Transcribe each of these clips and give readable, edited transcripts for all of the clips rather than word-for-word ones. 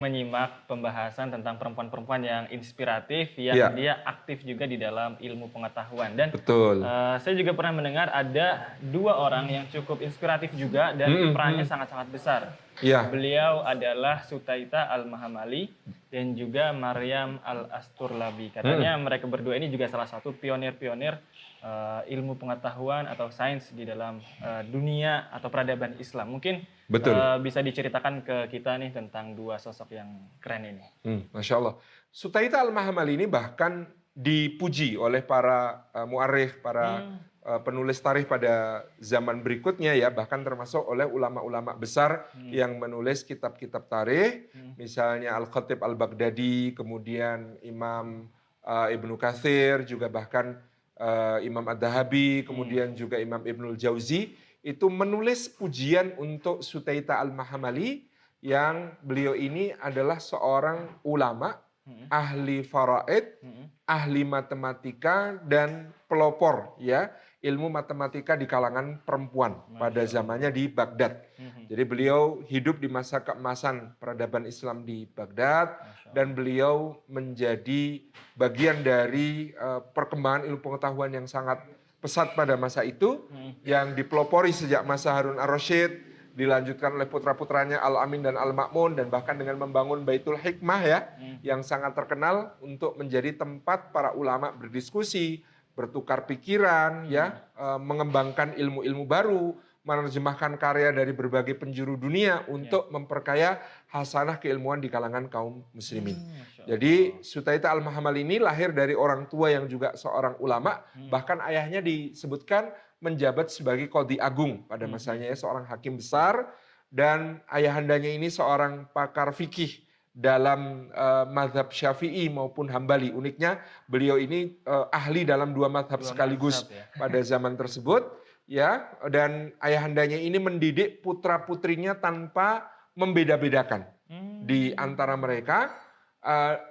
menyimak pembahasan tentang perempuan-perempuan yang inspiratif, yang Iya, dia aktif juga di dalam ilmu pengetahuan. Dan betul. saya juga pernah mendengar ada dua orang yang cukup inspiratif juga dan perannya sangat-sangat besar. Iya, Beliau adalah Sutaita Al-Mahamali dan juga Maryam Al-Asturlabi. Katanya mereka berdua ini juga salah satu pionir-pionir ilmu pengetahuan atau sains di dalam dunia atau peradaban Islam. Mungkin betul. bisa diceritakan ke kita nih tentang dua sosok yang keren ini. Masya Allah. Sutaita Al-Mahamali ini bahkan dipuji oleh para mu'arikh, para penulis tarikh pada zaman berikutnya ya, bahkan termasuk oleh ulama-ulama besar yang menulis kitab-kitab tarikh, misalnya Al-Khatib Al-Baghdadi, kemudian Imam Ibnu Katsir, juga bahkan Imam Ad-Dahabi, kemudian juga Imam Ibnul Jauzi, itu menulis pujian untuk Sutaita Al-Mahamali, yang beliau ini adalah seorang ulama, ahli faraid, ahli matematika, dan pelopor ya ilmu matematika di kalangan perempuan pada zamannya di Baghdad. Jadi beliau hidup di masa keemasan peradaban Islam di Baghdad, dan beliau menjadi bagian dari perkembangan ilmu pengetahuan yang sangat pesat pada masa itu, yang dipelopori sejak masa Harun ar-Rasyid, dilanjutkan oleh putra-putranya Al-Amin dan Al-Ma'mun, dan bahkan dengan membangun Baitul Hikmah ya, yang sangat terkenal untuk menjadi tempat para ulama berdiskusi, bertukar pikiran ya, mengembangkan ilmu-ilmu baru, menerjemahkan karya dari berbagai penjuru dunia untuk memperkaya hasanah keilmuan di kalangan kaum muslimin. Jadi Sutaita Al-Mahamali ini lahir dari orang tua yang juga seorang ulama, bahkan ayahnya disebutkan menjabat sebagai Qadhi Agung pada masanya ya, seorang hakim besar, dan ayahandanya ini seorang pakar fikih dalam mazhab Syafi'i maupun Hambali. Uniknya beliau ini ahli dalam dua mazhab sekaligus pada zaman tersebut ya, dan ayahandanya ini mendidik putra-putrinya tanpa membeda-bedakan di antara mereka,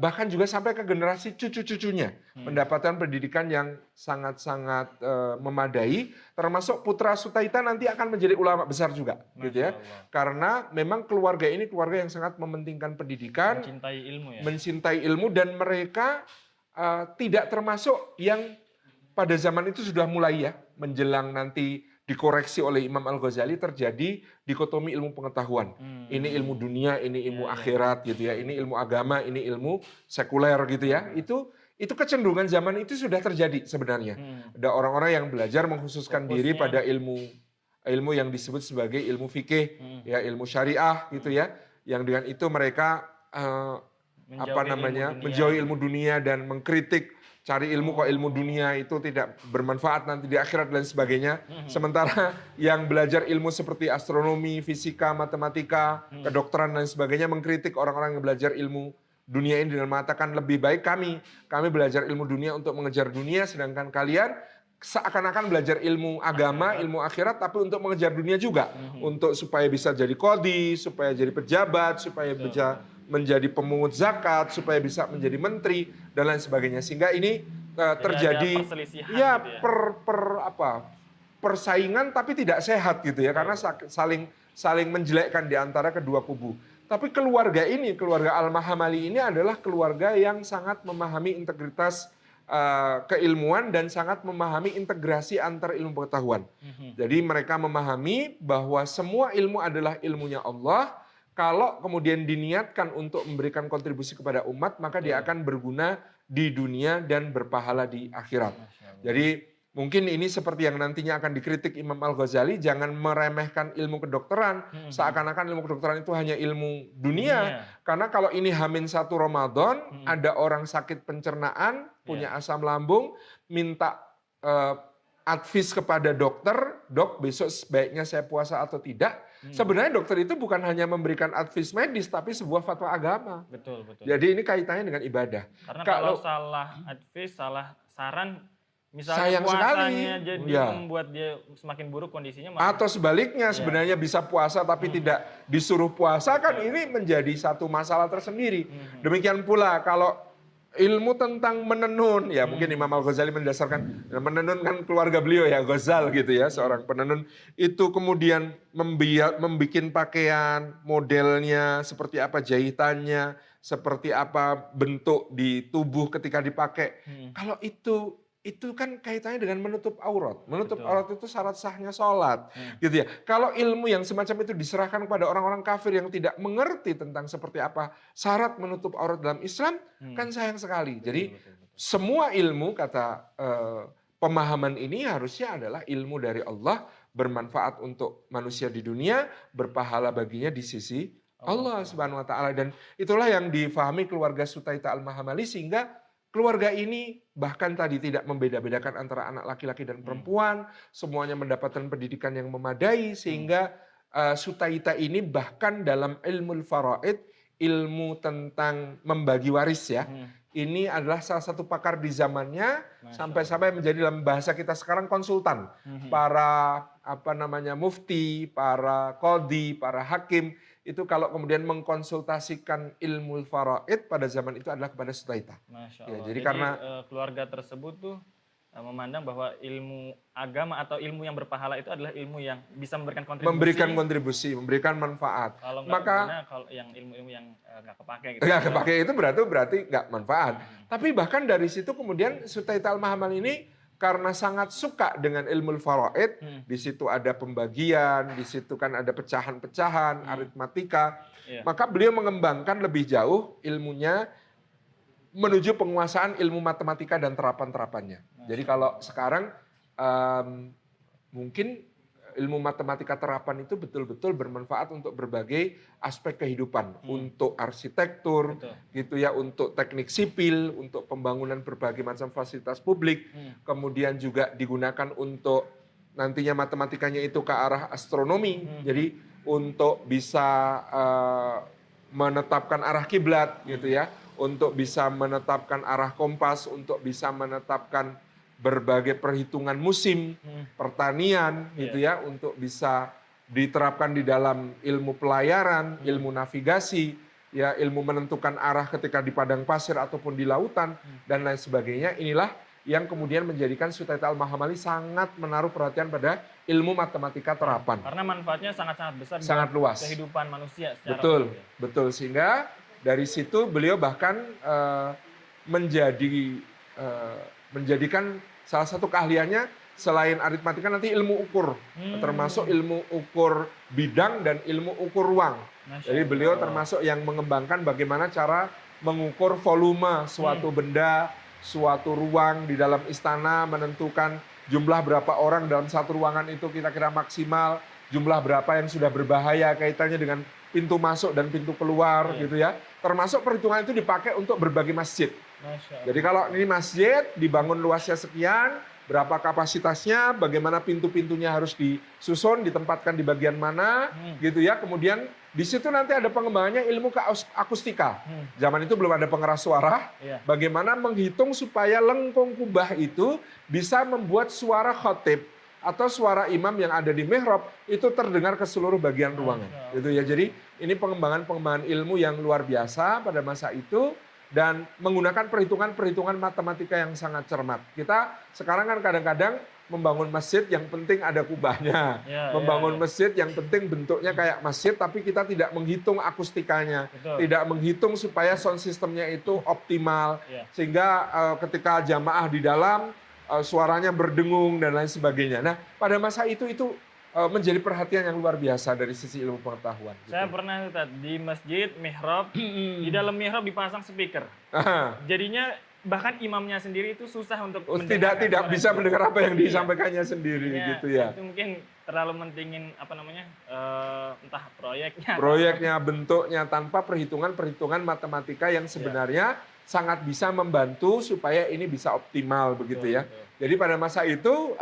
bahkan juga sampai ke generasi cucu-cucunya mendapatkan pendidikan yang sangat-sangat memadai, termasuk putra Sutaita nanti akan menjadi ulama besar juga gitu ya, karena memang keluarga ini keluarga yang sangat mementingkan pendidikan, Mencintai ilmu ya. mencintai ilmu, dan mereka tidak termasuk yang pada zaman itu sudah mulai ya, menjelang nanti dikoreksi oleh Imam Al-Ghazali, terjadi dikotomi ilmu pengetahuan. Ini ilmu dunia, ini ilmu akhirat gitu ya, ini ilmu agama, ini ilmu sekuler gitu ya. Itu kecenderungan zaman itu sudah terjadi sebenarnya. Ada orang-orang yang belajar mengkhususkan diri pada ilmu yang disebut sebagai ilmu fikih, ya, ilmu syariah gitu ya. Yang dengan itu mereka menjauhi ilmu dunia dan mengkritik, cari ilmu kok ilmu dunia itu tidak bermanfaat nanti di akhirat dan sebagainya. Sementara yang belajar ilmu seperti astronomi, fisika, matematika, kedokteran dan sebagainya mengkritik orang-orang yang belajar ilmu dunia ini dengan mengatakan lebih baik kami belajar ilmu dunia untuk mengejar dunia, sedangkan kalian seakan-akan belajar ilmu agama, ilmu akhirat, tapi untuk mengejar dunia juga, untuk supaya bisa jadi qadhi, supaya jadi pejabat, supaya bisa menjadi pemungut zakat, supaya bisa menjadi menteri dan lain sebagainya. Sehingga ini terjadi ya, persaingan tapi tidak sehat gitu ya, karena saling menjelekkan di antara kedua kubu. Tapi keluarga ini, keluarga Al-Mahamali ini adalah keluarga yang sangat memahami integritas keilmuan dan sangat memahami integrasi antar ilmu pengetahuan. Jadi mereka memahami bahwa semua ilmu adalah ilmunya Allah. Kalau kemudian diniatkan untuk memberikan kontribusi kepada umat, maka dia akan berguna di dunia dan berpahala di akhirat. Jadi mungkin ini seperti yang nantinya akan dikritik Imam Al-Ghazali, jangan meremehkan ilmu kedokteran, seakan-akan ilmu kedokteran itu hanya ilmu dunia. Karena kalau ini H-1 Ramadan, ada orang sakit pencernaan, punya asam lambung, minta advis kepada dokter, dok besok sebaiknya saya puasa atau tidak. Sebenarnya dokter itu bukan hanya memberikan advis medis, tapi sebuah fatwa agama. Betul. Jadi ini kaitannya dengan ibadah. Karena kalau salah advis, salah saran, misalnya sayang puasanya sekali jadi membuat dia semakin buruk kondisinya. Atau sebaliknya, sebenarnya bisa puasa tapi tidak disuruh puasa, kan ini menjadi satu masalah tersendiri. Demikian pula kalau ilmu tentang menenun, ya mungkin Imam Al-Ghazali mendasarkan menenun kan keluarga beliau ya, Ghazal gitu ya, seorang penenun itu kemudian membuat pakaian, modelnya, seperti apa jahitannya, seperti apa bentuk di tubuh ketika dipakai. Kalau itu kan kaitannya dengan menutup aurat. Menutup Betul. aurat itu syarat sahnya sholat, gitu ya. Kalau ilmu yang semacam itu diserahkan kepada orang-orang kafir yang tidak mengerti tentang seperti apa syarat menutup aurat dalam Islam, kan sayang sekali. Jadi semua ilmu kata pemahaman ini harusnya adalah ilmu dari Allah, bermanfaat untuk manusia di dunia, berpahala baginya di sisi Allah Subhanahu wa taala. Dan itulah yang difahami keluarga Sutaita Al-Mahamali, sehingga keluarga ini bahkan tadi tidak membeda-bedakan antara anak laki-laki dan perempuan, semuanya mendapatkan pendidikan yang memadai, sehingga Sutaita ini bahkan dalam ilmu faraid, ilmu tentang membagi waris ya, ini adalah salah satu pakar di zamannya, sampai-sampai menjadi dalam bahasa kita sekarang konsultan. Para mufti, para qadhi, para hakim, itu kalau kemudian mengkonsultasikan ilmu faraid pada zaman itu adalah kepada Sutaita. Masya Ya, Allah. jadi karena keluarga tersebut tuh memandang bahwa ilmu agama atau ilmu yang berpahala itu adalah ilmu yang bisa memberikan kontribusi, memberikan manfaat. Kalau kalau yang ilmu-ilmu yang nggak kepake gitu. Nggak kepake itu berarti nggak manfaat. Tapi bahkan dari situ kemudian Sutaita Al-Mahamali ini karena sangat suka dengan ilmu faraid, di situ ada pembagian, di situ kan ada pecahan-pecahan, aritmatika, maka beliau mengembangkan lebih jauh ilmunya menuju penguasaan ilmu matematika dan terapan-terapannya. Jadi kalau sekarang mungkin ilmu matematika terapan itu betul-betul bermanfaat untuk berbagai aspek kehidupan, untuk arsitektur, gitu ya, untuk teknik sipil, untuk pembangunan berbagai macam fasilitas publik, kemudian juga digunakan untuk nantinya matematikanya itu ke arah astronomi, jadi untuk bisa menetapkan arah kiblat, gitu ya, untuk bisa menetapkan arah kompas, untuk bisa menetapkan berbagai perhitungan musim, pertanian, gitu ya, untuk bisa diterapkan di dalam ilmu pelayaran, ilmu navigasi, ya, ilmu menentukan arah ketika di padang pasir ataupun di lautan, dan lain sebagainya. Inilah yang kemudian menjadikan Sutaita Al-Mahamali sangat menaruh perhatian pada ilmu matematika terapan. Karena manfaatnya sangat-sangat besar sangat luas kehidupan manusia secara betul. Sehingga dari situ beliau bahkan menjadikan salah satu keahliannya selain aritmatika nanti ilmu ukur, termasuk ilmu ukur bidang dan ilmu ukur ruang. Jadi beliau termasuk yang mengembangkan bagaimana cara mengukur volume suatu benda, suatu ruang di dalam istana, menentukan jumlah berapa orang dalam satu ruangan itu kira-kira maksimal, jumlah berapa yang sudah berbahaya kaitannya dengan pintu masuk dan pintu keluar, gitu ya. Termasuk perhitungan itu dipakai untuk berbagai masjid. Jadi kalau ini masjid dibangun luasnya sekian, berapa kapasitasnya, bagaimana pintu-pintunya harus disusun, ditempatkan di bagian mana, gitu ya. Kemudian di situ nanti ada pengembangannya ilmu akustika. Zaman itu belum ada pengeras suara. Bagaimana menghitung supaya lengkung kubah itu bisa membuat suara khotib atau suara imam yang ada di mihrab itu terdengar ke seluruh bagian ruangan. Gitu ya. Jadi ini pengembangan ilmu yang luar biasa pada masa itu, dan menggunakan perhitungan-perhitungan matematika yang sangat cermat. Kita sekarang kan kadang-kadang membangun masjid yang penting ada kubahnya, membangun masjid yang penting bentuknya kayak masjid, tapi kita tidak menghitung akustikanya, tidak menghitung supaya sound systemnya itu optimal, sehingga ketika jamaah di dalam suaranya berdengung dan lain sebagainya. Nah, pada masa itu menjadi perhatian yang luar biasa dari sisi ilmu pengetahuan. Saya pernah di masjid, mihrab, di dalam mihrab dipasang speaker. Jadinya bahkan imamnya sendiri itu susah untuk tidak bisa mendengar apa yang disampaikannya sendiri, gitu ya. Itu mungkin terlalu mentingin entah proyeknya, bentuknya, tanpa perhitungan matematika yang sebenarnya sangat bisa membantu supaya ini bisa optimal, begitu ya. Jadi pada masa itu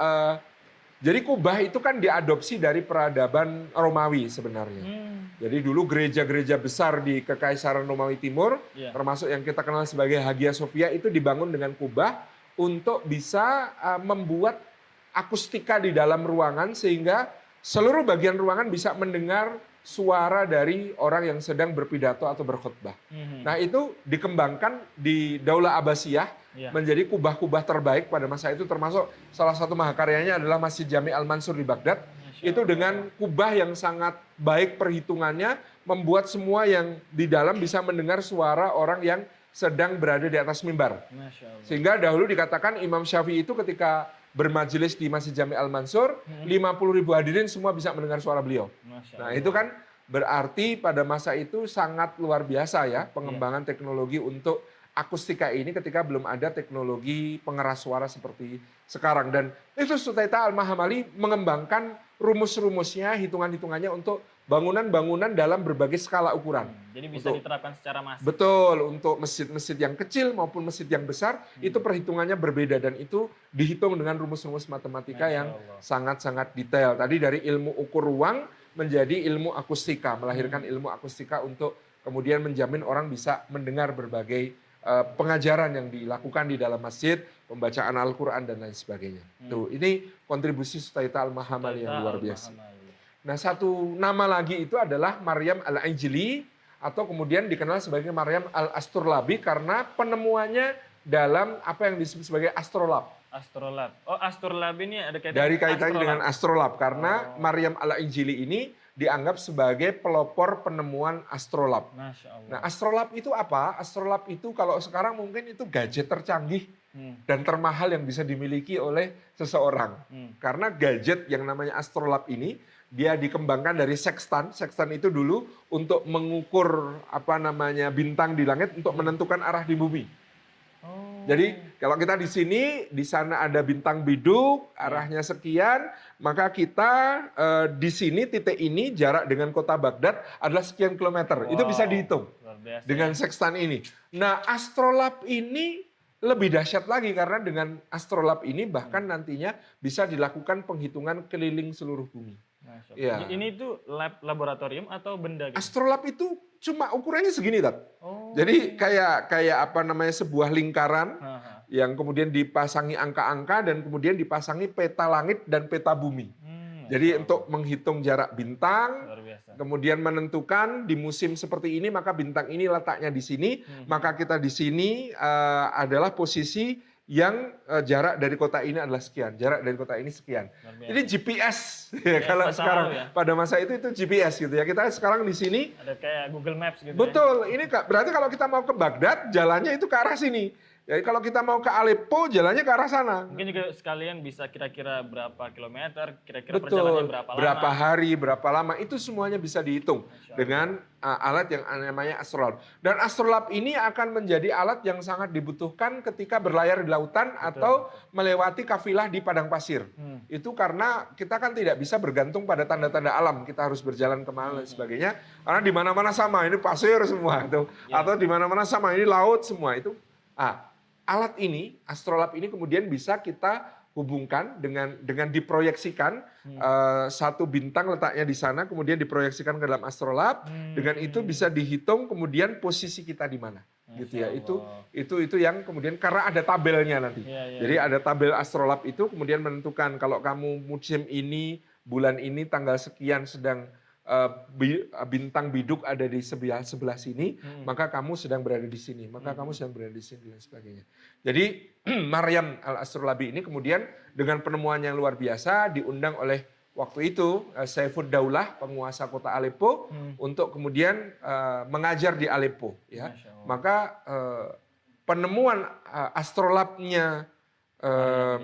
jadi kubah itu kan diadopsi dari peradaban Romawi sebenarnya. Jadi dulu gereja-gereja besar di Kekaisaran Romawi Timur, termasuk yang kita kenal sebagai Hagia Sophia, itu dibangun dengan kubah untuk bisa membuat akustika di dalam ruangan sehingga seluruh bagian ruangan bisa mendengar suara dari orang yang sedang berpidato atau berkhutbah. Nah itu dikembangkan di Daulah Abbasiyah menjadi kubah-kubah terbaik pada masa itu, termasuk salah satu mahakaryanya adalah Masjid Jami Al-Mansur di Baghdad. Itu dengan kubah yang sangat baik perhitungannya, membuat semua yang di dalam bisa mendengar suara orang yang sedang berada di atas mimbar. Sehingga dahulu dikatakan Imam Syafi'i itu ketika bermajelis di Masjid Jami Al-Mansur, 50.000 hadirin semua bisa mendengar suara beliau. Nah itu kan berarti pada masa itu sangat luar biasa ya pengembangan teknologi untuk akustika ini ketika belum ada teknologi pengeras suara seperti sekarang. Dan itu Sutaita Al-Mahamali mengembangkan rumus-rumusnya, hitungan-hitungannya untuk bangunan-bangunan dalam berbagai skala ukuran. Jadi bisa diterapkan secara masif. Betul, untuk masjid-masjid yang kecil maupun masjid yang besar, itu perhitungannya berbeda dan itu dihitung dengan rumus-rumus matematika yang sangat-sangat detail. Tadi dari ilmu ukur ruang menjadi ilmu akustika, melahirkan ilmu akustika untuk kemudian menjamin orang bisa mendengar berbagai pengajaran yang dilakukan di dalam masjid, pembacaan Al-Quran dan lain sebagainya. Tuh, ini kontribusi Sutaita Al-Mahamali yang luar biasa. Nah, satu nama lagi itu adalah Maryam Al-Ijli atau kemudian dikenal sebagai Maryam Al-Asturlabi karena penemuannya dalam apa yang disebut sebagai astrolab. Astrolab. Oh, astrolab ini ada kaitannya dari kaitannya dengan astrolab karena Maryam Al-Ijli ini dianggap sebagai pelopor penemuan astrolab. Masya Allah. Nah, astrolab itu apa? Astrolab itu kalau sekarang mungkin itu gadget tercanggih dan termahal yang bisa dimiliki oleh seseorang. Karena gadget yang namanya astrolab ini dia dikembangkan dari sextant. Sextant itu dulu untuk mengukur bintang di langit untuk menentukan arah di bumi. Jadi kalau kita di sini, di sana ada bintang biduk, arahnya sekian, maka kita di sini titik ini jarak dengan kota Baghdad adalah sekian kilometer. Itu bisa dihitung dengan sextant ini. Nah, astrolab ini lebih dahsyat lagi karena dengan astrolab ini bahkan nantinya bisa dilakukan penghitungan keliling seluruh bumi. Ya. Ini tuh laboratorium atau benda? Gitu? Astrolab itu cuma ukurannya segini, Tat. Jadi kayak sebuah lingkaran yang kemudian dipasangi angka-angka dan kemudian dipasangi peta langit dan peta bumi. Jadi untuk menghitung jarak bintang, kemudian menentukan di musim seperti ini maka bintang ini letaknya di sini, maka kita di sini adalah posisi yang jarak dari kota ini adalah sekian, jarak dari kota ini sekian. Jadi GPS ya kalau sekarang pada masa itu GPS gitu ya. Kita sekarang di sini ada kayak Google Maps gitu. Betul, ini berarti kalau kita mau ke Baghdad jalannya itu ke arah sini. Jadi kalau kita mau ke Aleppo jalannya ke arah sana. Mungkin juga sekalian bisa kira-kira berapa kilometer, kira-kira perjalanannya berapa lama. Berapa hari, berapa lama, itu semuanya bisa dihitung dengan alat yang namanya astrolab. Dan astrolab ini akan menjadi alat yang sangat dibutuhkan ketika berlayar di lautan atau melewati kafilah di padang pasir. Itu karena kita kan tidak bisa bergantung pada tanda-tanda alam, kita harus berjalan kemana dan sebagainya. Karena di mana-mana sama, ini pasir semua itu, atau di mana-mana sama, ini laut semua itu. Alat ini, astrolab ini kemudian bisa kita hubungkan dengan diproyeksikan satu bintang letaknya di sana, kemudian diproyeksikan ke dalam astrolab. Dengan itu bisa dihitung kemudian posisi kita di mana, gitu ya. Itu yang kemudian karena ada tabelnya nanti. Jadi ada tabel astrolab itu kemudian menentukan kalau kamu musim ini, bulan ini, tanggal sekian sedang bintang biduk ada di sebelah sini, maka kamu sedang berada di sini, maka kamu sedang berada di sini dan sebagainya. Jadi Maryam Al-Astrolabi ini kemudian dengan penemuan yang luar biasa diundang oleh waktu itu Saifud Daulah, penguasa kota Aleppo, untuk kemudian mengajar di Aleppo. Ya. Maka penemuan astrolabnya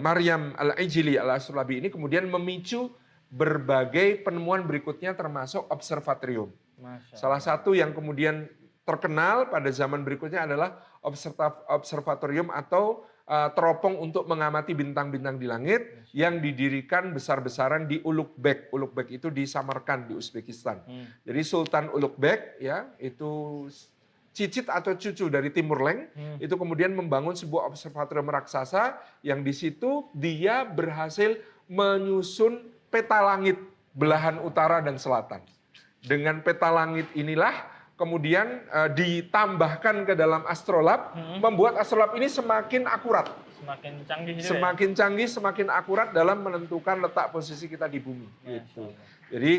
Maryam Al-Ijli Al-Astrolabi ini kemudian memicu berbagai penemuan berikutnya termasuk observatorium. Salah satu yang kemudian terkenal pada zaman berikutnya adalah observatorium atau teropong untuk mengamati bintang-bintang di langit yang didirikan besar-besaran di Ulugh-Beg. Ulugh-Beg itu di Samarkand di Uzbekistan. Jadi Sultan Ulugh-Beg ya itu cicit atau cucu dari Timur Leng itu kemudian membangun sebuah observatorium raksasa yang di situ dia berhasil menyusun peta langit belahan utara dan selatan. Dengan peta langit inilah kemudian ditambahkan ke dalam astrolab, membuat astrolab ini semakin akurat. Semakin canggih juga semakin canggih, semakin akurat dalam menentukan letak posisi kita di bumi. Gitu. Jadi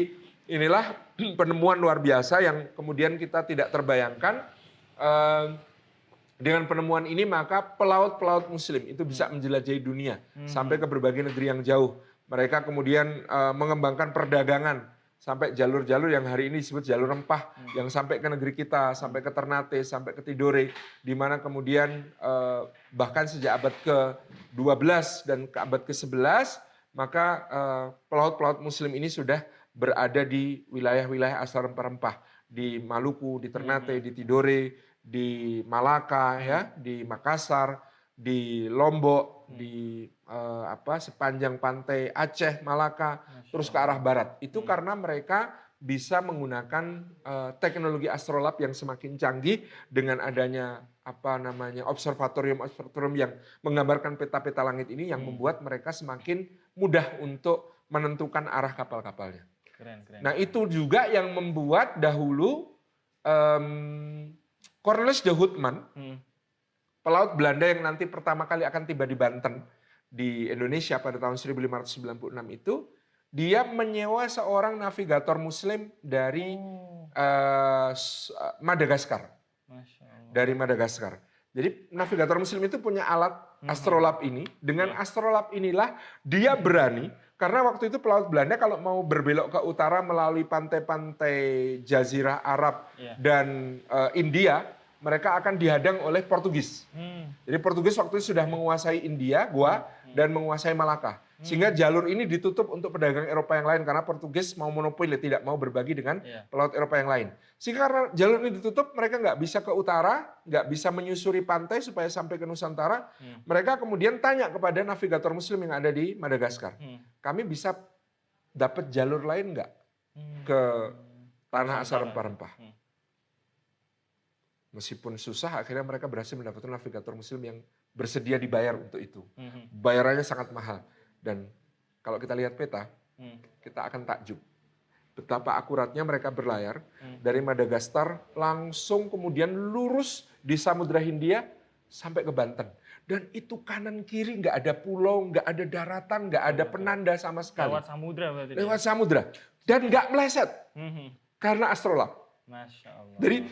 inilah penemuan luar biasa yang kemudian kita tidak terbayangkan. Dengan penemuan ini maka pelaut-pelaut muslim itu bisa menjelajahi dunia sampai ke berbagai negeri yang jauh. Mereka kemudian mengembangkan perdagangan sampai jalur-jalur yang hari ini disebut jalur rempah yang sampai ke negeri kita, sampai ke Ternate, sampai ke Tidore, di mana kemudian bahkan sejak abad ke-12 dan ke abad ke-11 maka pelaut-pelaut muslim ini sudah berada di wilayah-wilayah asal rempah-rempah di Maluku, di Ternate, di Tidore, di Malaka, ya, di Makassar, di Lombok, di sepanjang pantai Aceh, Malaka, terus ke arah barat. Itu karena mereka bisa menggunakan teknologi astrolab yang semakin canggih dengan adanya observatorium yang menggambarkan peta-peta langit ini yang membuat mereka semakin mudah untuk menentukan arah kapal-kapalnya. Keren. Nah, itu juga yang membuat dahulu Cornelis de Houtman, pelaut Belanda yang nanti pertama kali akan tiba di Banten, di Indonesia pada tahun 1596 itu, dia menyewa seorang navigator muslim dari Madagaskar. Dari Madagaskar. Jadi navigator muslim itu punya alat astrolab ini. Dengan astrolab inilah dia berani, karena waktu itu pelaut Belanda kalau mau berbelok ke utara melalui pantai-pantai Jazirah Arab dan India, mereka akan dihadang oleh Portugis. Jadi Portugis waktu itu sudah menguasai India, Goa, dan menguasai Malaka. Sehingga jalur ini ditutup untuk pedagang Eropa yang lain karena Portugis mau monopoli, tidak mau berbagi dengan pelaut Eropa yang lain. Sehingga karena jalur ini ditutup, mereka nggak bisa ke utara, nggak bisa menyusuri pantai supaya sampai ke Nusantara. Mereka kemudian tanya kepada navigator muslim yang ada di Madagaskar. Kami bisa dapat jalur lain nggak ke tanah asal rempah-rempah? Meskipun susah, akhirnya mereka berhasil mendapatkan navigator muslim yang bersedia dibayar untuk itu. Bayarannya sangat mahal. Dan kalau kita lihat peta, kita akan takjub. Betapa akuratnya mereka berlayar dari Madagaskar langsung kemudian lurus di Samudra Hindia sampai ke Banten. Dan itu kanan kiri nggak ada pulau, nggak ada daratan, nggak ada penanda sama sekali. Lewat samudra berarti. Lewat samudra. Dan nggak meleset. Karena astrolab. Masya Allah. Jadi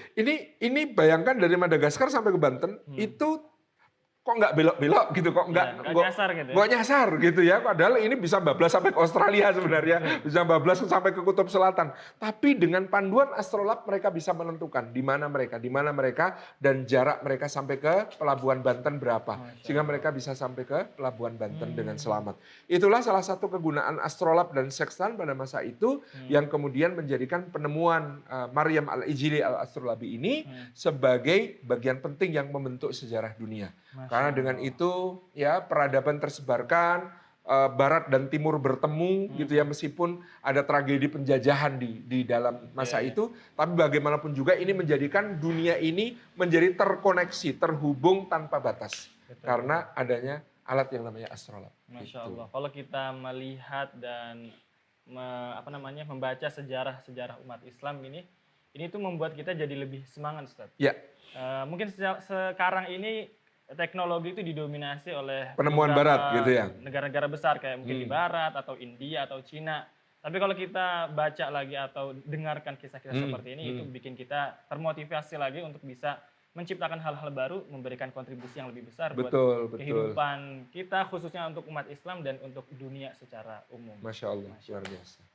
ini bayangkan dari Madagaskar sampai ke Banten itu kok nggak belok-belok gitu, kok nggak nyasar gitu. Nggak nyasar gitu ya. Padahal ini bisa bablas sampai ke Australia sebenarnya, bisa bablas sampai ke Kutub Selatan. Tapi dengan panduan astrolab mereka bisa menentukan di mana mereka dan jarak mereka sampai ke pelabuhan Banten berapa, sehingga mereka bisa sampai ke pelabuhan Banten dengan selamat. Itulah salah satu kegunaan astrolab dan sextan pada masa itu yang kemudian menjadikan penemuan Maryam al-Ijli al-Astrolabi ini sebagai bagian penting yang membentuk sejarah dunia. Karena dengan itu ya peradaban tersebarkan, barat dan timur bertemu gitu ya, meskipun ada tragedi penjajahan di dalam masa itu, tapi bagaimanapun juga ini menjadikan dunia ini menjadi terkoneksi, terhubung tanpa batas. Karena adanya alat yang namanya astrolab. Masya Allah. Kalau kita melihat dan membaca sejarah umat Islam ini tuh membuat kita jadi lebih semangat, Ustaz. Ya. Mungkin sekarang ini teknologi itu didominasi oleh penemuan barat gitu ya. Negara-negara besar kayak mungkin di barat atau India atau Cina. Tapi kalau kita baca lagi atau dengarkan kisah-kisah seperti ini, itu bikin kita termotivasi lagi untuk bisa menciptakan hal-hal baru, memberikan kontribusi yang lebih besar buat kehidupan kita, khususnya untuk umat Islam dan untuk dunia secara umum. Masya Allah, luar biasa.